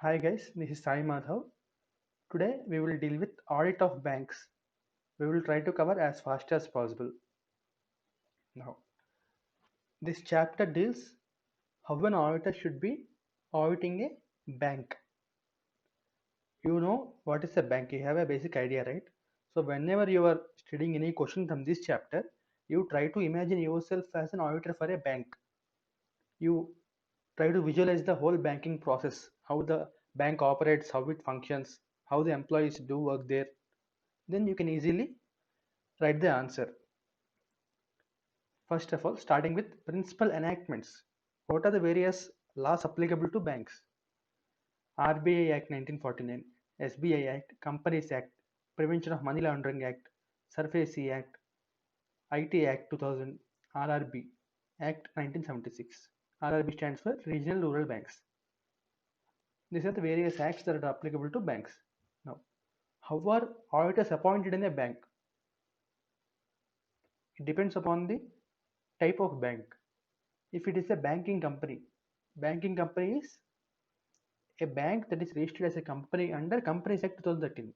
Hi guys, this is Sai Madhav. Today we will deal with audit of banks. We will try to cover as fast as possible. Now, this chapter deals how an auditor should be auditing a bank. You know what is a bank? You have a basic idea, right? So whenever you are studying any question from this chapter, you try to imagine yourself as an auditor for a bank. You try to visualize the whole banking process, how the bank operates, how it functions, how the employees do work there. Then you can easily write the answer. First of all, starting with principal enactments. What are the various laws applicable to banks? RBI Act 1949, SBI Act, Companies Act, Prevention of Money Laundering Act, SURFACE Act, IT Act 2000, RRB Act 1976. RRB stands for Regional Rural Banks. These are the various acts that are applicable to banks. Now, how are auditors appointed in a bank? It depends upon the type of bank. If it is a banking company is a bank that is registered as a company under Companies Act 2013.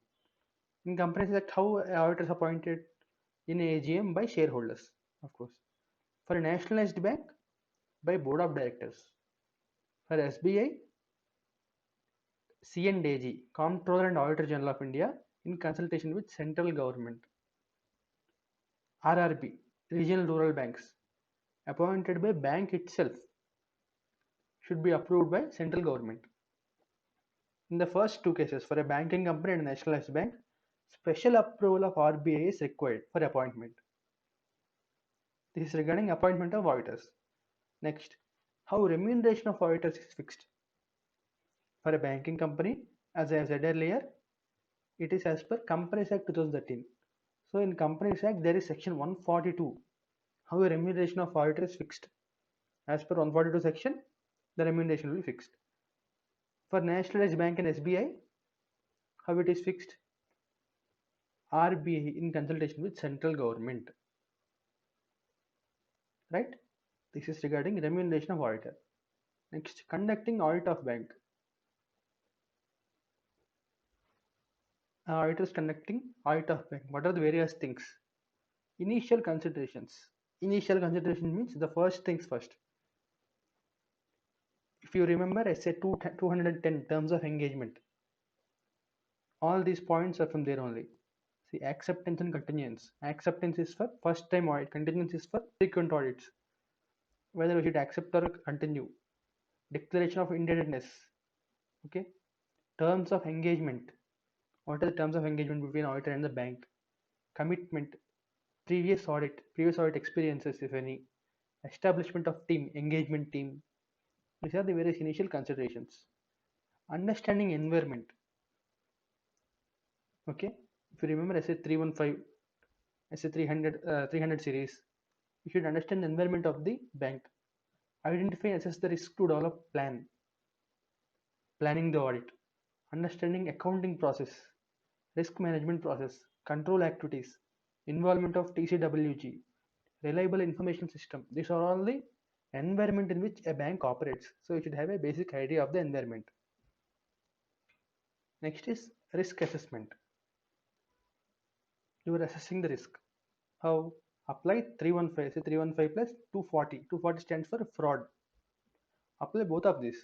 In Companies Act, how auditors appointed in AGM by shareholders, of course. For a nationalized bank, by board of directors. For SBI, C&AG, Comptroller and Auditor General of India, in consultation with central government. RRB, Regional Rural Banks, appointed by bank itself, should be approved by central government. In the first two cases, for a banking company and a nationalized bank, special approval of RBI is required for appointment. This is regarding appointment of auditors. Next, how remuneration of auditors is fixed. For a banking company, as I have said earlier, it is as per Companies Act 2013. So in Companies Act, there is section 142. How a remuneration of auditor is fixed. As per 142 section, the remuneration will be fixed. For nationalized bank and SBI, how it is fixed? RBI in consultation with central government. Right? This is regarding remuneration of auditor. Next, conducting audit of bank. Auditor is conducting audit of bank. What are the various things? Initial considerations. Initial consideration means the first things first. If you remember, I said 210 terms of engagement. All these points are from there only. See, acceptance and continuance. Acceptance is for first time audit. Continuance is for frequent audits. Whether we should accept or continue. Declaration of indebtedness. Okay. Terms of engagement. What are the terms of engagement between auditor and the bank? Commitment. Previous audit experiences, if any. Establishment of team, engagement team. These are the various initial considerations. Understanding environment. Okay. If you remember SA 315, SA 300 series, you should understand the environment of the bank. Identify and assess the risk to develop plan. Planning the audit. Understanding accounting process. Risk management process. Control activities. Involvement of TCWG. Reliable information system. These are all the environment in which a bank operates. So you should have a basic idea of the environment. Next is risk assessment. You are assessing the risk. How? Apply 315. Say 315 plus 240. 240 stands for fraud. Apply both of these.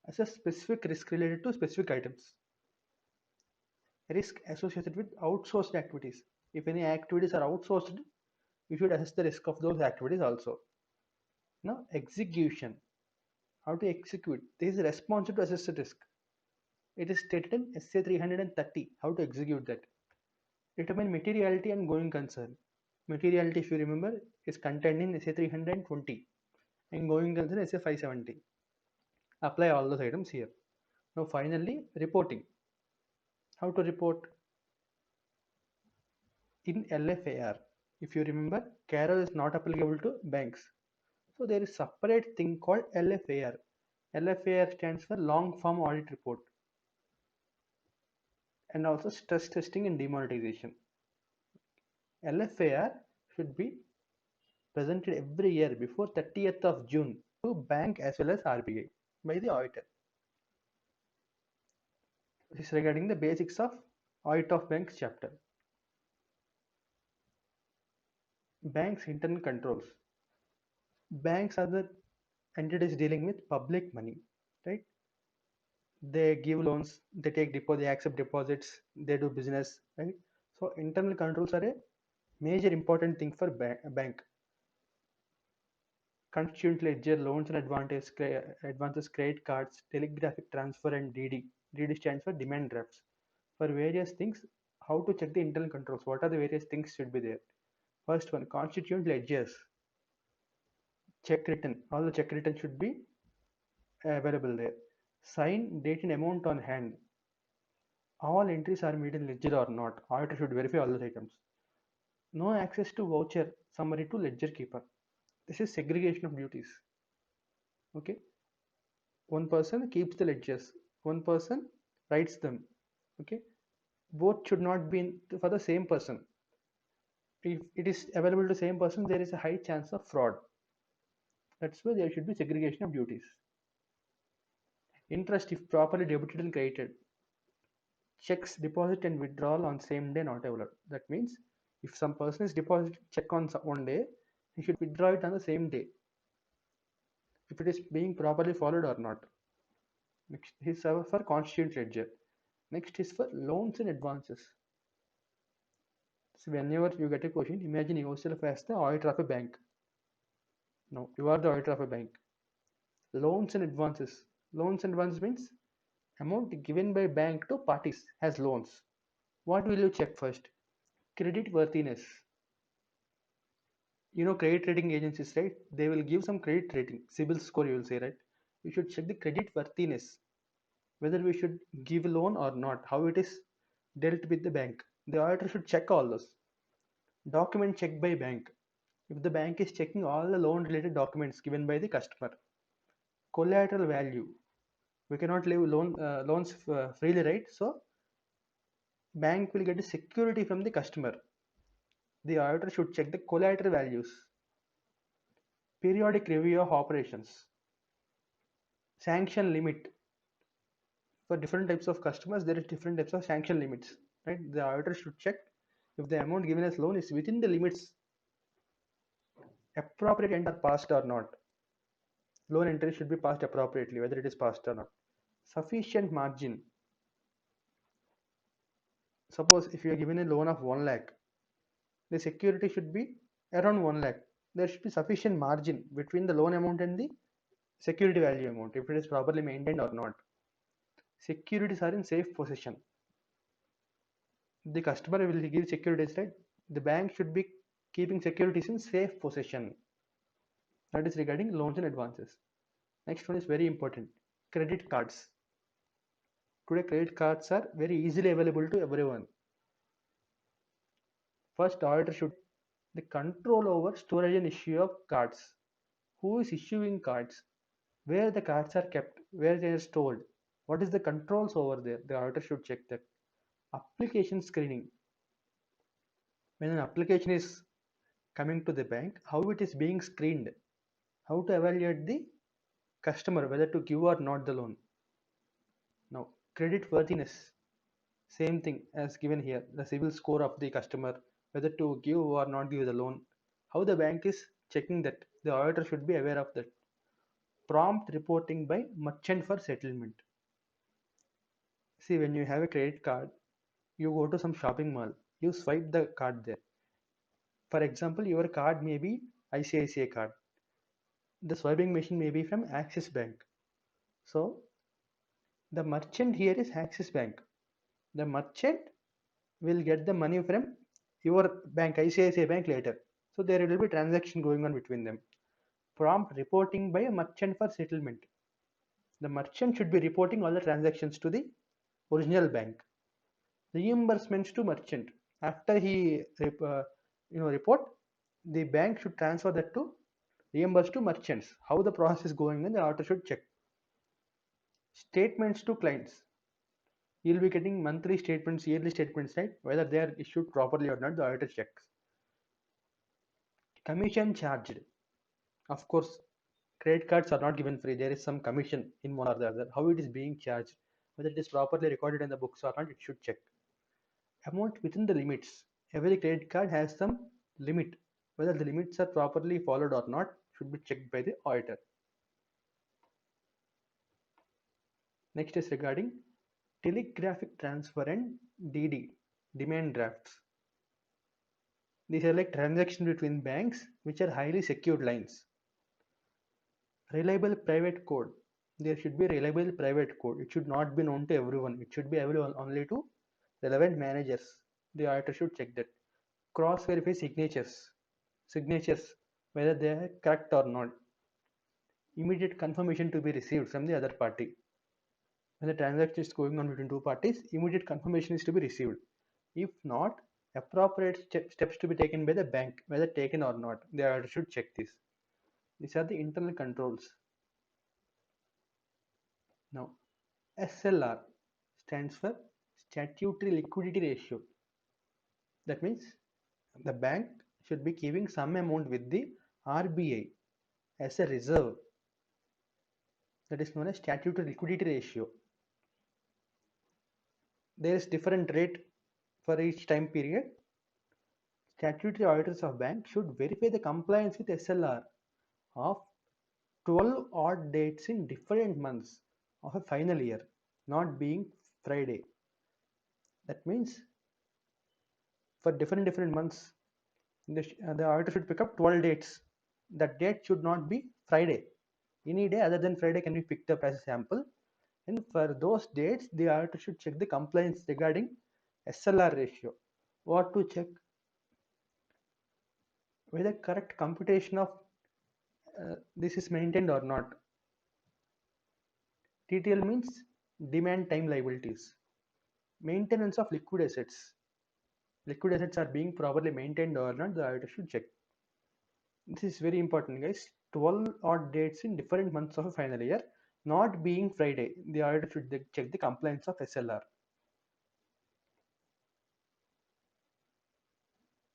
Assess specific risk related to specific items. Risk associated with outsourced activities. If any activities are outsourced, you should assess the risk of those activities also. Now, execution. How to execute. This is responsible to assess the risk. It is stated in SA 330. How to execute that. Determine materiality and going concern. Materiality, if you remember, is contained in SA 320 and going concern SA 570. Apply all those items here. Now finally, reporting. How to report in LFAR. If you remember, Carol is not applicable to banks. So there is separate thing called LFAR. LFAR stands for long form audit report and also stress testing and demonetization. LFAR should be presented every year before 30th of June to bank as well as RBI by the auditor. This is regarding the basics of audit of banks chapter. Banks internal controls. Banks are the entities dealing with public money, right? They give loans, they take deposit, they accept deposits, they do business, right? So internal controls are a major important thing for bank. Constituent ledger, loans and advances, credit cards, telegraphic transfer, and DD. DD stands for demand drafts. For various things, how to check the internal controls? What are the various things should be there? First one, constituent ledgers, check written. All the check written should be available there. Sign, date, and amount on hand. All entries are made in ledger or not. Auditor should verify all those items. No access to voucher summary to ledger keeper. This is segregation of duties. Okay. One person keeps the ledgers, one person writes them. Okay. Both should not be for the same person. If it is available to same person, there is a high chance of fraud. That's why there should be segregation of duties. Interest, if properly debited and credited. Checks deposit and withdrawal on same day not available. That means if some person is deposited check on one day, he should withdraw it on the same day. If it is being properly followed or not. Next is for constituent ledger. Next is for loans and advances. So whenever you get a question, imagine yourself as the auditor of a bank. No, you are the auditor of a bank. Loans and advances. Loans and advances means amount given by bank to parties as loans. What will you check first? Credit worthiness. You know credit rating agencies, right? They will give some credit rating, CIBIL score you will say, right? We should check the credit worthiness, whether we should give a loan or not, how it is dealt with the bank. The auditor should check all those. Document checked by bank. If the bank is checking all the loan related documents given by the customer. Collateral value. We cannot leave loans freely, right? So bank will get a security from the customer. The auditor should check the collateral values. Periodic review of operations. Sanction limit. For different types of customers, there is different types of sanction limits, right? The auditor should check if the amount given as loan is within the limits, appropriate and are passed or not. Loan entry should be passed appropriately, whether it is passed or not. Sufficient margin. Suppose if you are given a loan of 1 lakh, the security should be around 1 lakh. There should be sufficient margin between the loan amount and the security value amount, if it is properly maintained or not. Securities are in safe possession. The customer will give securities, right? The bank should be keeping securities in safe possession. That is regarding loans and advances. Next one is very important. Credit cards. Today credit cards are very easily available to everyone. First, auditor should the control over storage and issue of cards. Who is issuing cards? Where the cards are kept? Where they are stored? What is the controls over there? The auditor should check that. Application screening. When an application is coming to the bank, how it is being screened, how to evaluate the customer whether to give or not the loan. Now, credit worthiness, same thing as given here, the CIBIL score of the customer, whether to give or not give the loan, how the bank is checking that. The auditor should be aware of that. Prompt reporting by merchant for settlement. See, when you have a credit card, you go to some shopping mall, you swipe the card there. For example, your card may be ICICI card. The swiping machine may be from Axis Bank. So the merchant here is Axis Bank. The merchant will get the money from your bank, ICICI Bank later. So there will be transaction going on between them. Prompt reporting by a merchant for settlement. The merchant should be reporting all the transactions to the original bank. Reimbursements to merchant. After he report, the bank should transfer that to reimburse to merchants. How the process is going on, the auditor should check. Statements to clients. You'll be getting monthly statements, yearly statements, right? Whether they are issued properly or not, the auditor checks. Commission charged. Of course, credit cards are not given free. There is some commission in one or the other. How it is being charged? whether it is properly recorded in the books or not, it should check. Amount within the limits. Every credit card has some limit. Whether the limits are properly followed or not should be checked by the auditor. Next is regarding telegraphic transfer and DD, demand drafts. These are like transactions between banks which are highly secured lines. Reliable private code. There should be reliable private code. It should not be known to everyone. It should be available only to relevant managers. The auditor should check that. Cross verify signatures, whether they are correct or not. Immediate confirmation to be received from the other party. When the transaction is going on between two parties, immediate confirmation is to be received. If not, appropriate steps to be taken by the bank, whether taken or not. The auditor should check this. These are the internal controls. Now, SLR stands for statutory liquidity ratio. That means the bank should be giving some amount with the RBI as a reserve. That is known as statutory liquidity ratio. There is different rate for each time period. Statutory auditors of bank should verify the compliance with SLR of 12 odd dates in different months of a final year, not being Friday. That means for different months, the auditor should pick up 12 dates. That date should not be Friday. Any day other than Friday can be picked up as a sample. And for those dates, the auditor should check the compliance regarding SLR ratio. What to check? Whether correct computation of this is maintained or not. TTL means demand time liabilities. Maintenance of liquid assets. Liquid assets are being properly maintained or not, the auditor should check. This is very important, guys. 12 odd dates in different months of a final year, not being Friday. The auditor should check the compliance of SLR.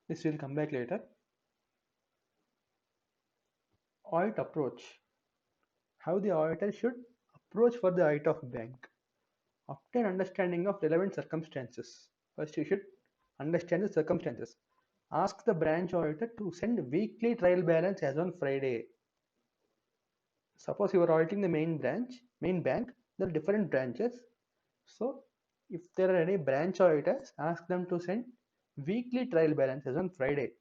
This will come back later. Audit approach. How the auditor should approach for the audit of bank. Obtain understanding of relevant circumstances. First, you should understand the circumstances. Ask the branch auditor to send weekly trial balance as on Friday. Suppose you are auditing the main bank, there are different branches. So, if there are any branch auditors, ask them to send weekly trial balances on Friday.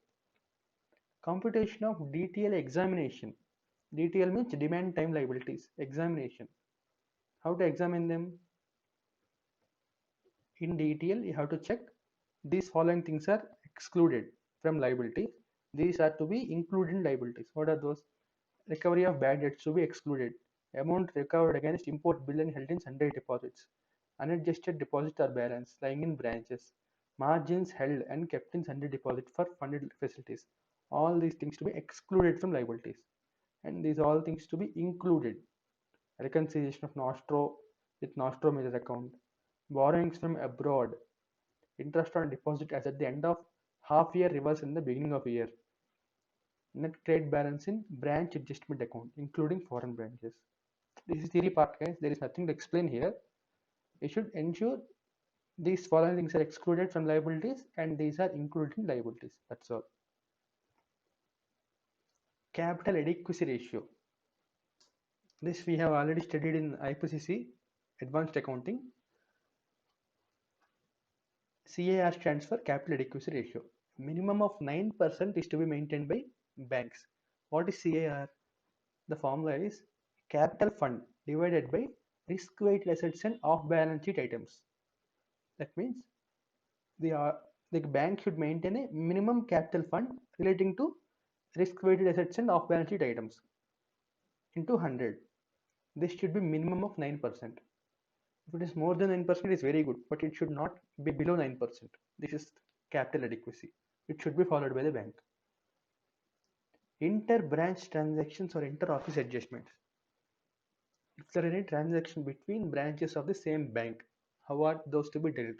Computation of DTL examination. DTL means demand time liabilities. Examination. How to examine them? In DTL, you have to check these following things are excluded from liabilities. These are to be included in liabilities. What are those? Recovery of bad debts to be excluded. Amount recovered against import bill and held in sundry deposits. Unadjusted deposit or balance lying in branches. Margins held and kept in sundry deposit for funded facilities. All these things to be excluded from liabilities. And these all things to be included. Reconciliation of Nostro with Nostro major account. Borrowings from abroad. Interest on deposit as at the end of half year reverse in the beginning of year. Net trade balance in branch adjustment account, including foreign branches. This is theory part, guys. There is nothing to explain here. You should ensure these following things are excluded from liabilities and these are included in liabilities. That's all. Capital adequacy ratio. This we have already studied in IPCC, Advanced Accounting. CAR stands for capital adequacy ratio. Minimum of 9% is to be maintained by banks. What is CAR? The formula is capital fund divided by risk-weighted assets and off-balance sheet items. That means the bank should maintain a minimum capital fund relating to risk-weighted assets and off-balance sheet items into 100. This should be minimum of 9%. If it is more than 9%, it is very good, but it should not be below 9%. This is capital adequacy. It should be followed by the bank. Inter-branch transactions or inter-office adjustments. If there are any transaction between branches of the same bank, how are those to be dealt?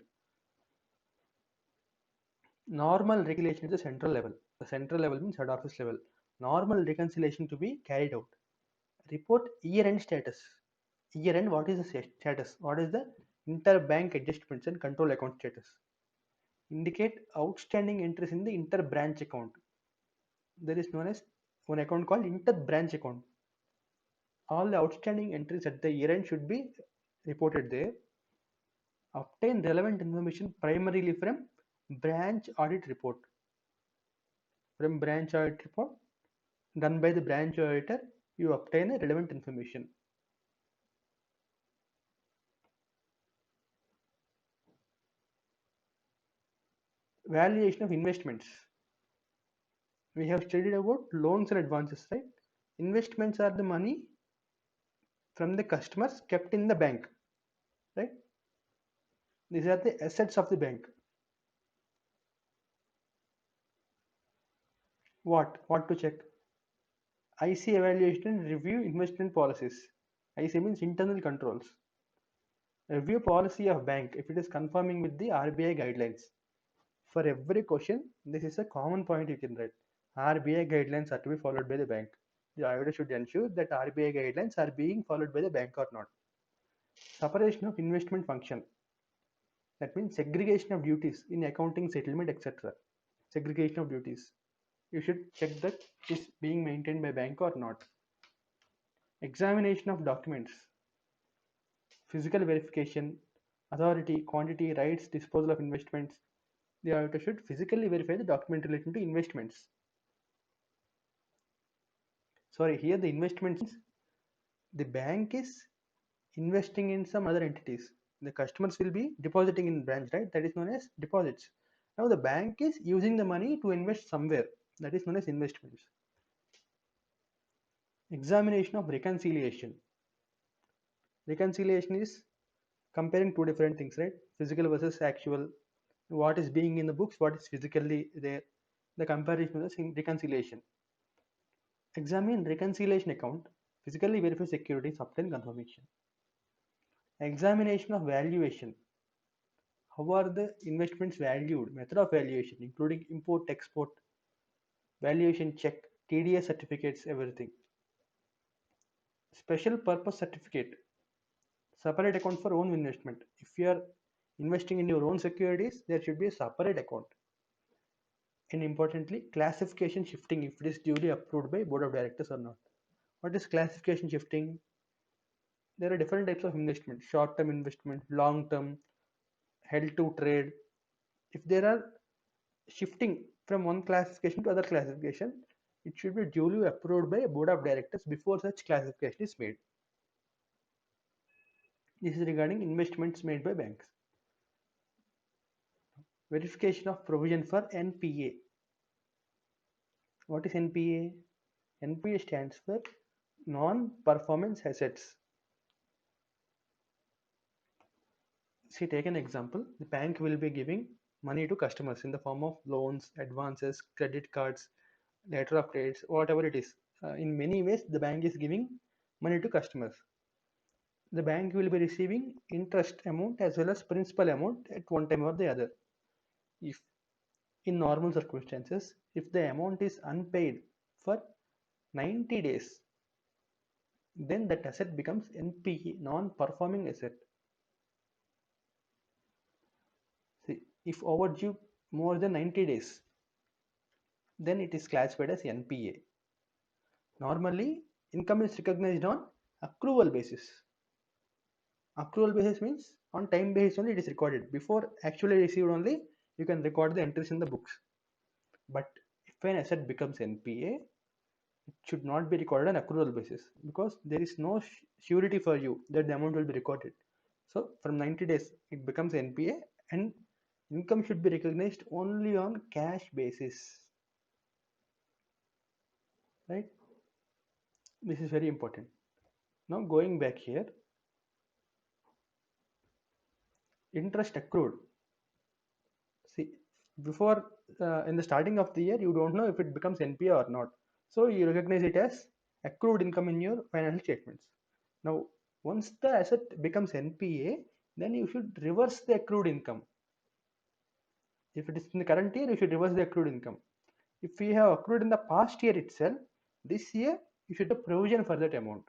Normal regulation at the central level. The central level means head office level. Normal reconciliation to be carried out. Report year-end status. Year-end, what is the status? What is the Interbank adjustments and control account status indicate outstanding entries in the inter-branch account. There is known as one account called inter-branch account. All the outstanding entries at the year end should be reported there. Obtain relevant information primarily from branch audit report. From branch audit report done by the branch auditor, you obtain a relevant information. Valuation of investments. We have studied about loans and advances, right? Investments are the money from the customers kept in the bank, right? These are the assets of the bank. What to check? IC evaluation and review investment policies. IC means internal controls. Review policy of bank if it is conforming with the RBI guidelines. For every question, this is a common point you can write. RBI guidelines are to be followed by the bank. The auditor should ensure that RBI guidelines are being followed by the bank or not. Separation of investment function. That means segregation of duties in accounting, settlement, etc. Segregation of duties. You should check that it is being maintained by bank or not. Examination of documents. Physical verification, authority, quantity, rights, disposal of investments. The auditor should physically verify the document relating to investments. Sorry, here the investments, the bank is investing in some other entities. The customers will be depositing in branch, right? That is known as deposits. Now the bank is using the money to invest somewhere. That is known as investments. Examination of reconciliation. Reconciliation is comparing two different things, right? Physical versus actual. What is being in the books, what is physically there. The comparison is reconciliation. Examine reconciliation account. Physically verify securities, obtain confirmation. Examination of valuation. How are the investments valued? Method of valuation, including import, export, valuation check, TDS certificates, everything. Special purpose certificate. Separate account for own investment. If you are investing in your own securities, there should be a separate account. And importantly, classification shifting if it is duly approved by board of directors or not. What is classification shifting? There are different types of investment: short-term investment, long-term, held to trade. If there are shifting from one classification to other classification, it should be duly approved by a board of directors before such classification is made. This is regarding investments made by banks. Verification of provision for NPA. What is NPA? NPA stands for non-performance assets. See, take an example. The bank will be giving money to customers in the form of loans, advances, credit cards, letter of credits, whatever it is. In many ways, the bank is giving money to customers. The bank will be receiving interest amount as well as principal amount at one time or the other. If in normal circumstances, if the amount is unpaid for 90 days, then that asset becomes NPA, non-performing asset. See, if overdue more than 90 days, then it is classified as NPA. Normally, income is recognized on accrual basis. Accrual basis means on time basis only it is recorded. Before actually received only, you can record the entries in the books. But if an asset becomes NPA, it should not be recorded on accrual basis because there is no surety for you that the amount will be recorded. So from 90 days, it becomes NPA and income should be recognized only on cash basis. Right? This is very important. Now going back here, interest accrued. See, before in the starting of the year, you don't know if it becomes NPA or not. So you recognize it as accrued income in your financial statements. Now, once the asset becomes NPA, then you should reverse the accrued income. If it is in the current year, you should reverse the accrued income. If we have accrued in the past year itself, this year you should have provision for that amount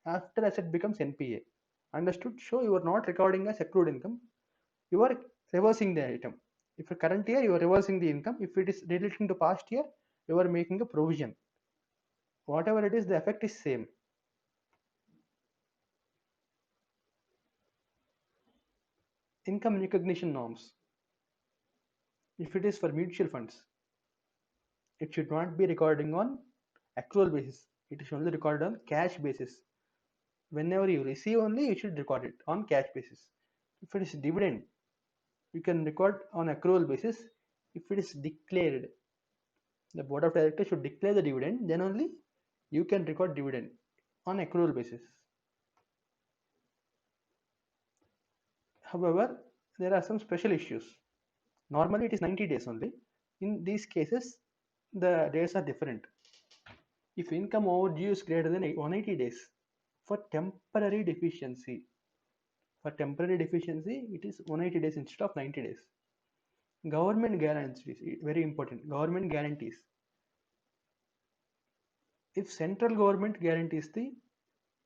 after asset becomes NPA. Understood? So you are not recording as accrued income, you are reversing the item. If for current year you are reversing the income, if it is relating to past year, you are making a provision. Whatever it is, the effect is same. Income recognition norms. If it is for mutual funds, it should not be recording on accrual basis. It is only recorded on cash basis. Whenever you receive only, you should record it on cash basis. If it is dividend, you can record on accrual basis. If it is declared, the board of directors should declare the dividend, then only you can record dividend on accrual basis. However, there are some special issues. Normally it is 90 days only. In these cases, the days are different. If income overdue is greater than 180 days, for temporary deficiency, it is 180 days instead of 90 days. Government guarantees, very important. Government guarantees. If central government guarantees the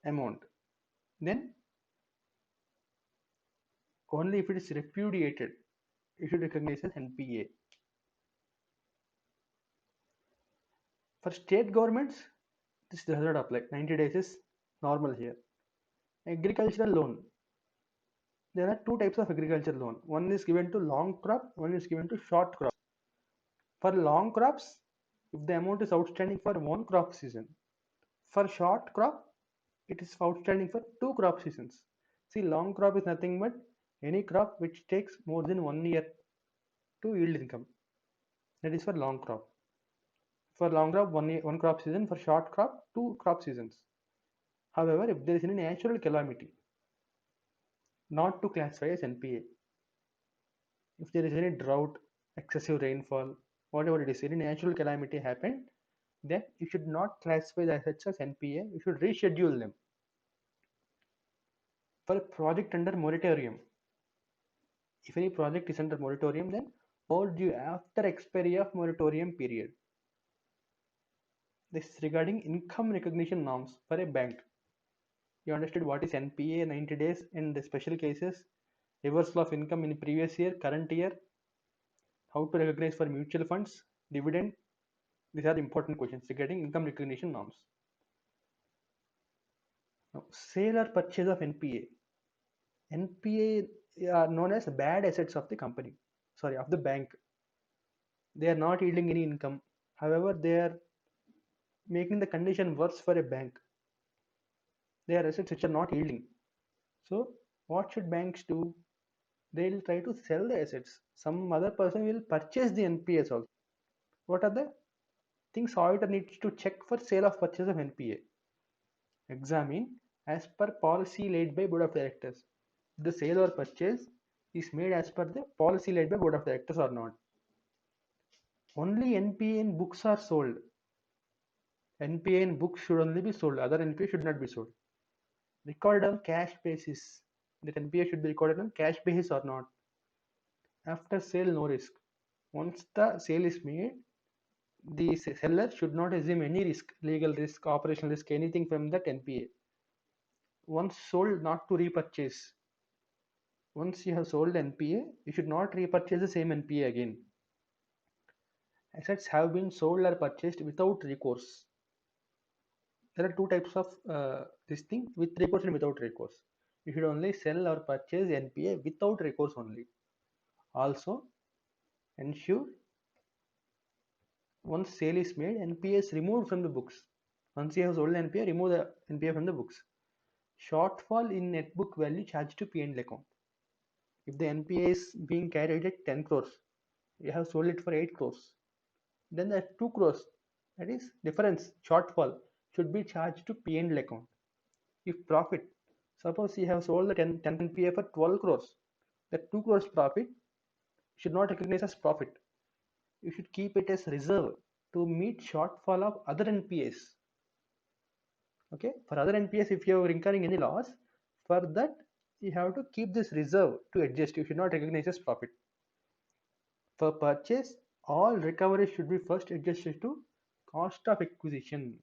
amount, then only if it is repudiated, you should recognize as NPA. For state governments, this does not apply. 90 days is normal here. Agricultural loan. There are two types of agricultural loan. One is given to long crop, one is given to short crop. For long crops, if the amount is outstanding for one crop season. For short crop, it is outstanding for two crop seasons. See, long crop is nothing but any crop which takes more than 1 year to yield income. That is for long crop. For long crop, one crop season. For short crop, two crop seasons. However, if there is any natural calamity, not to classify as NPA. If there is any drought, excessive rainfall, whatever it is, any natural calamity happened, then you should not classify the assets as NPA. You should reschedule them. For a project under moratorium, if any project is under moratorium, then overdue after expiry of moratorium period. This is regarding income recognition norms for a bank. You understood what is NPA, 90 days, and the special cases, reversal of income in previous year, current year, how to recognize for mutual funds, dividend. These are important questions regarding income recognition norms. Now, sale or purchase of NPA. NPA are known as bad assets of the company, sorry, of the bank. They are not yielding any income. However, they are making the condition worse for a bank. They are assets which are not yielding. So, what should banks do? They'll try to sell the assets. Some other person will purchase the NPAs also. What are the things auditor needs to check for sale of purchase of NPA? Examine as per policy laid by board of directors. The sale or purchase is made as per the policy laid by board of directors or not. Only NPA in books are sold. NPA in books should only be sold. Other NPA should not be sold. Recorded on cash basis. That NPA should be recorded on cash basis or not. After sale, no risk. Once the sale is made, the seller should not assume any risk, legal risk, operational risk, anything from that NPA. Once sold, not to repurchase. Once you have sold NPA, you should not repurchase the same NPA again. Assets have been sold or purchased without recourse. There are two types of this thing, with recourse and without recourse. You should only sell or purchase NPA without recourse only. Also, ensure once sale is made, NPA is removed from the books. Once you have sold NPA, remove the NPA from the books. Shortfall in net book value charged to P&L account. If the NPA is being carried at 10 crores, you have sold it for 8 crores, then the 2 crores, that is difference, shortfall, should be charged to P&L account. If profit, suppose you have sold the 10 NPA for 12 crores, the 2 crores profit should not recognize as profit. You should keep it as reserve to meet shortfall of other NPAs. Okay, for other NPAs, if you are incurring any loss, for that you have to keep this reserve to adjust. You should not recognize as profit. For purchase, all recovery should be first adjusted to cost of acquisition.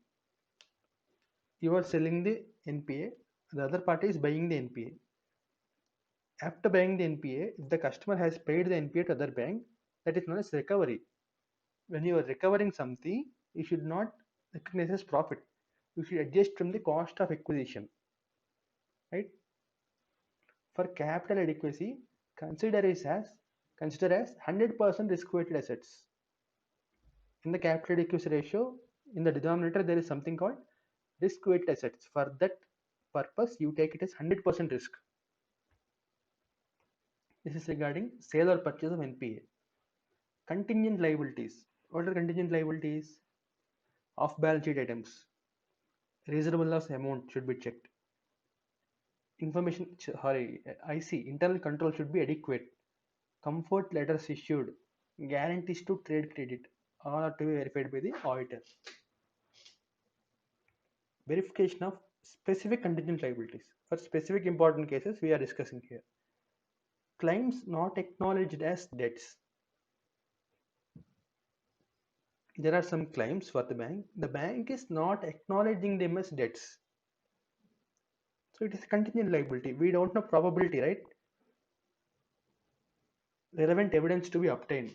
You are selling the NPA, The other party is buying the NPA. After buying the NPA, if the customer has paid the NPA to other bank, that is known as recovery. When you are recovering something, you should not recognize as profit. You should adjust from the cost of acquisition, right? For capital adequacy, consider it as consider as 100% risk-weighted assets. In the capital adequacy ratio, in the denominator, there is something called risk-weighted assets. For that purpose, you take it as 100% risk. This is regarding sale or purchase of NPA. Contingent liabilities. What are contingent liabilities? Off-balance sheet items. Reasonableness amount should be checked. Internal control should be adequate. Comfort letters issued. Guarantees to trade credit. All are to be verified by the auditor. Verification of specific contingent liabilities. For specific important cases, we are discussing here. Claims not acknowledged as debts. There are some claims for the bank. The bank is not acknowledging them as debts. So it is contingent liability. We don't know probability, right? Relevant evidence to be obtained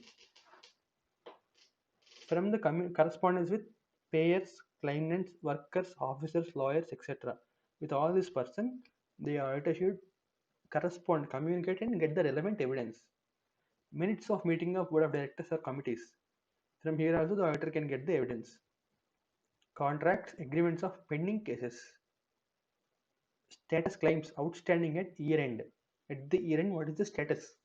from the correspondence with payers, claimants, workers, officers, lawyers, etc. With all this person, the auditor should correspond, communicate, and get the relevant evidence. Minutes of meeting of board of directors or committees. From here also the auditor can get the evidence. Contracts, agreements of pending cases. Status claims outstanding at year end. At the year end, what is the status?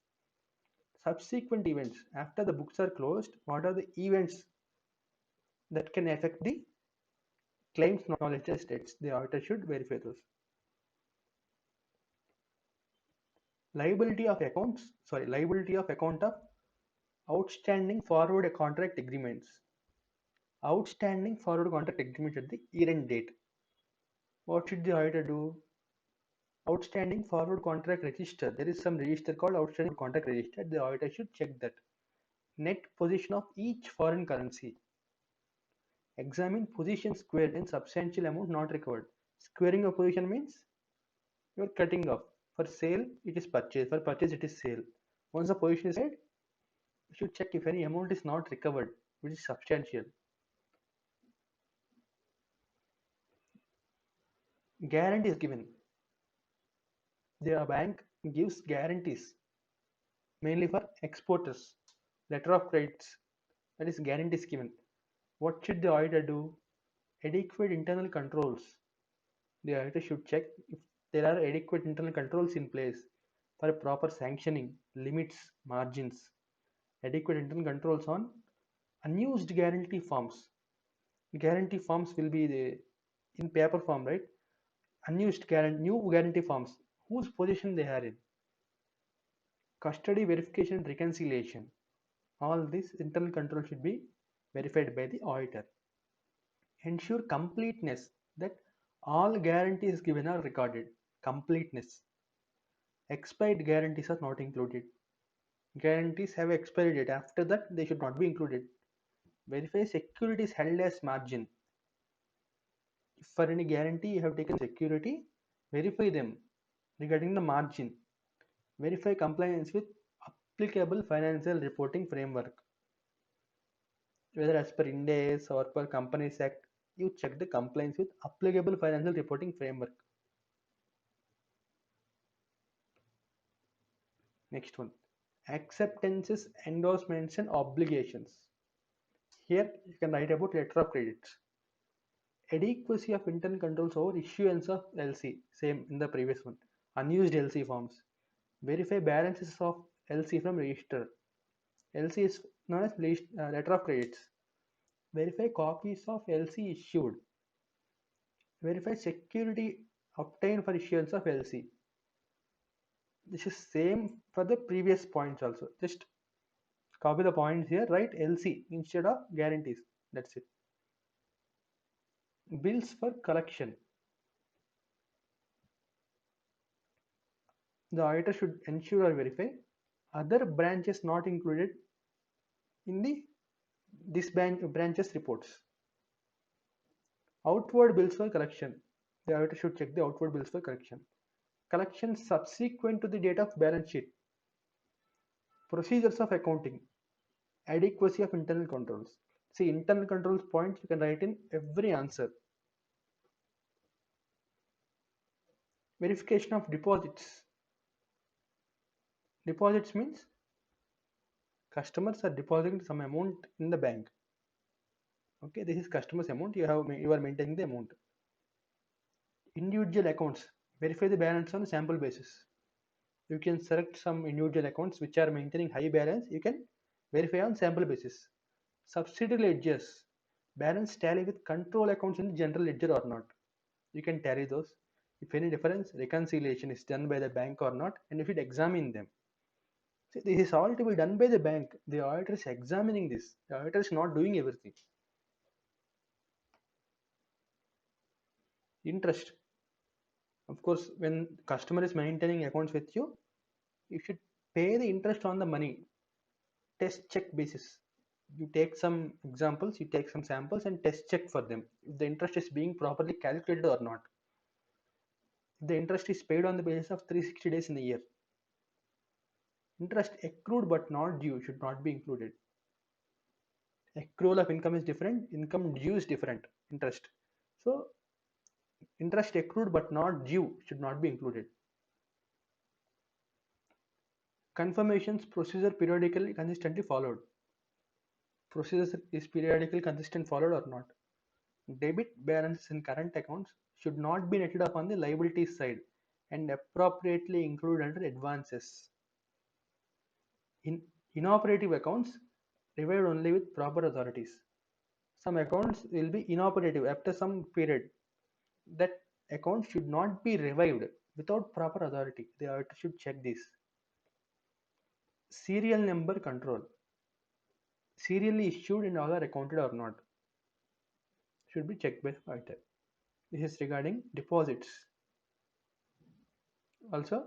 Subsequent events. After the books are closed, what are the events that can affect the claims knowledge as debts? The auditor should verify those. Liability of account of outstanding forward contract agreements. Outstanding forward contract agreements at the year end date. What should the auditor do? Outstanding forward contract register. There is some register called outstanding contract register. The auditor should check that. Net position of each foreign currency. Examine position squared and substantial amount not recovered. Squaring a position means you are cutting off. For sale, it is purchase. For purchase, it is sale. Once the position is made, you should check if any amount is not recovered, which is substantial. Guarantee is given. The bank gives guarantees mainly for exporters. Letter of credits, that is guarantees given. What should the auditor do? Adequate internal controls. The auditor should check if there are adequate internal controls in place for proper sanctioning, limits, margins. Adequate internal controls on unused guarantee forms. Guarantee forms will be in paper form, right? New guarantee forms. Whose position they are in? Custody verification and reconciliation. All this internal control should be verified by the auditor. Ensure completeness, that all guarantees given are recorded. Completeness. Expired guarantees are not included. Guarantees have expiry date. After that, they should not be included. Verify securities held as margin. If for any guarantee you have taken security, verify them regarding the margin. Verify compliance with applicable financial reporting framework. Whether as per Ind AS or per Companies Act, you check the compliance with applicable financial reporting framework. Next one, acceptances, endorsements, and obligations. Here you can write about letter of credits. Adequacy of internal controls over issuance of LC, same in the previous one. Unused LC forms. Verify balances of LC from register. LC is known as letter of credits. Verify copies of LC issued. Verify security obtained for issuance of LC. This is same for the previous points also. Just copy the points here, write LC instead of guarantees. That's it. Bills for collection. The auditor should ensure or verify other branches not included in this branch's reports. Outward bills for collection. The auditor should check the outward bills for correction. Collection subsequent to the date of balance sheet. Procedures of accounting. Adequacy of internal controls. See, internal controls points you can write in every answer. Verification of deposits. Deposits means customers are depositing some amount in the bank. Okay, this is customer's amount. You are maintaining the amount. Individual accounts. Verify the balance on a sample basis. You can select some individual accounts which are maintaining high balance. You can verify on sample basis. Subsidiary ledgers. Balance tally with control accounts in the general ledger or not. You can tally those. If any difference, reconciliation is done by the bank or not, and if it examine them. See, this is all to be done by the bank. The auditor is examining this. The auditor is not doing everything. Interest. Of course, when customer is maintaining accounts with you, you should pay the interest on the money. Test check basis. You take some examples, you take some samples and test check for them. If the interest is being properly calculated or not. If the interest is paid on the basis of 360 days in a year. Interest accrued but not due should not be included. Accrual of income is different, income due is different, interest. So interest accrued but not due should not be included. Confirmations procedure periodically consistently followed. Procedure is periodically consistent followed or not. Debit balances in current accounts should not be netted off on the liabilities side and appropriately included under advances. In inoperative accounts, revived only with proper authorities. Some accounts will be inoperative after some period. That account should not be revived without proper authority. The auditor should check this. Serial number control. Serially issued and all are accounted or not. Should be checked by auditor. This is regarding deposits. Also,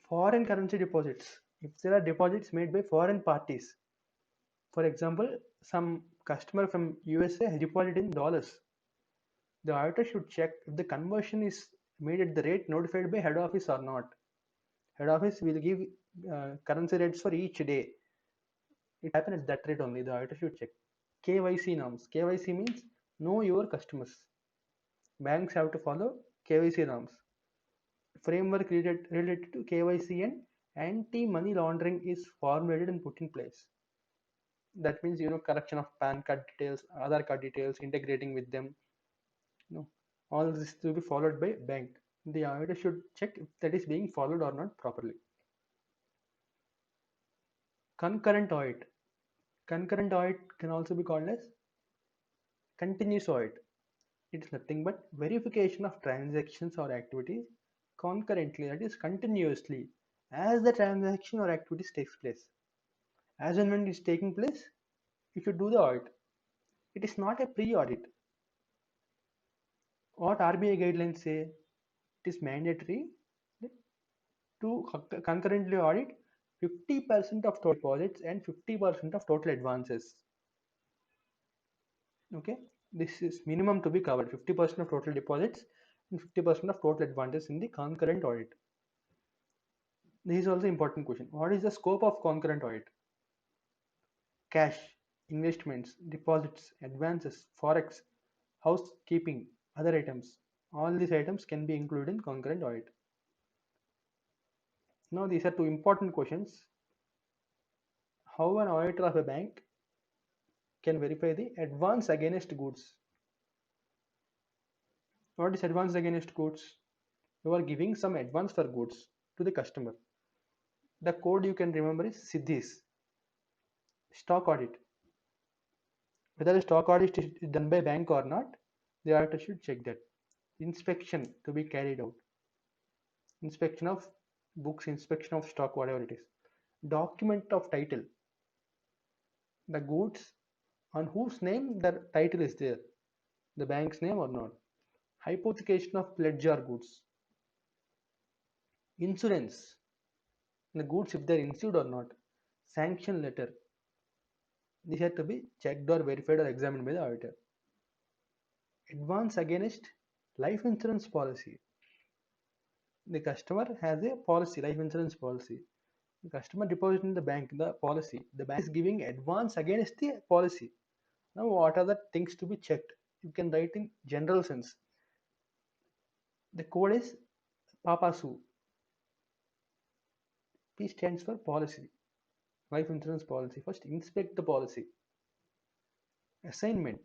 foreign currency deposits. If there are deposits made by foreign parties, for example, some customer from USA has deposited in dollars, the auditor should check if the conversion is made at the rate notified by head office or not. Head office will give currency rates for each day. It happens at that rate only. The auditor should check. KYC norms. KYC means know your customers. Banks have to follow KYC norms. Framework related to KYC and anti-money laundering is formulated and put in place. That means correction of PAN card details, Aadhaar card details, integrating with them. All this to be followed by bank. The auditor should check if that is being followed or not properly. Concurrent audit. Concurrent audit can also be called as continuous audit. It is nothing but verification of transactions or activities concurrently, that is continuously, as the transaction or activities takes place. As and when it is taking place, you should do the audit. It is not a pre-audit. What RBI guidelines say? It is mandatory to concurrently audit 50% of total deposits and 50% of total advances. Okay, this is minimum to be covered, 50% of total deposits and 50% of total advances in the concurrent audit. This is also important question. What is the scope of concurrent audit? Cash, investments, deposits, advances, forex, housekeeping, other items. All these items can be included in concurrent audit. Now these are two important questions. How an auditor of a bank can verify the advance against goods? What is advance against goods? You are giving some advance for goods to the customer. The code you can remember is SIDDHIS. Stock audit. Whether the stock audit is done by bank or not, the auditor should check that. Inspection to be carried out. Inspection of books, inspection of stock, whatever it is. Document of title. The goods on whose name the title is there. The bank's name or not. Hypothecation of pledge or goods. Insurance. The goods if they are insured or not. Sanction letter. These have to be checked or verified or examined by the auditor. Advance against Life insurance policy. The customer has a policy, life insurance policy. The customer deposits in the bank the policy. The bank is giving advance against the policy. Now, what are the things to be checked? You can write in general sense. The code is PAPASU. P stands for policy, life insurance policy. First, inspect the policy. Assignment.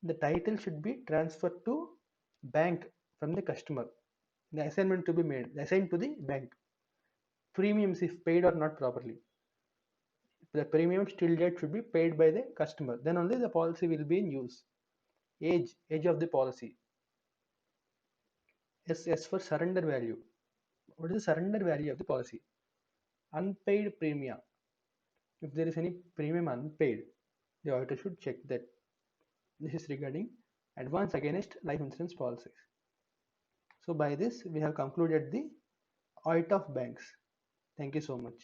The title should be transferred to bank from the customer. The assignment to be made, assigned to the bank. Premiums if paid or not properly. The premium still date should be paid by the customer. Then only the policy will be in use. Age of the policy. S for surrender value. What is the surrender value of the policy? Unpaid premium. If there is any premium unpaid, the auditor should check that. This is regarding advance against life insurance policies. So by this, we have concluded the audit of banks. Thank you so much.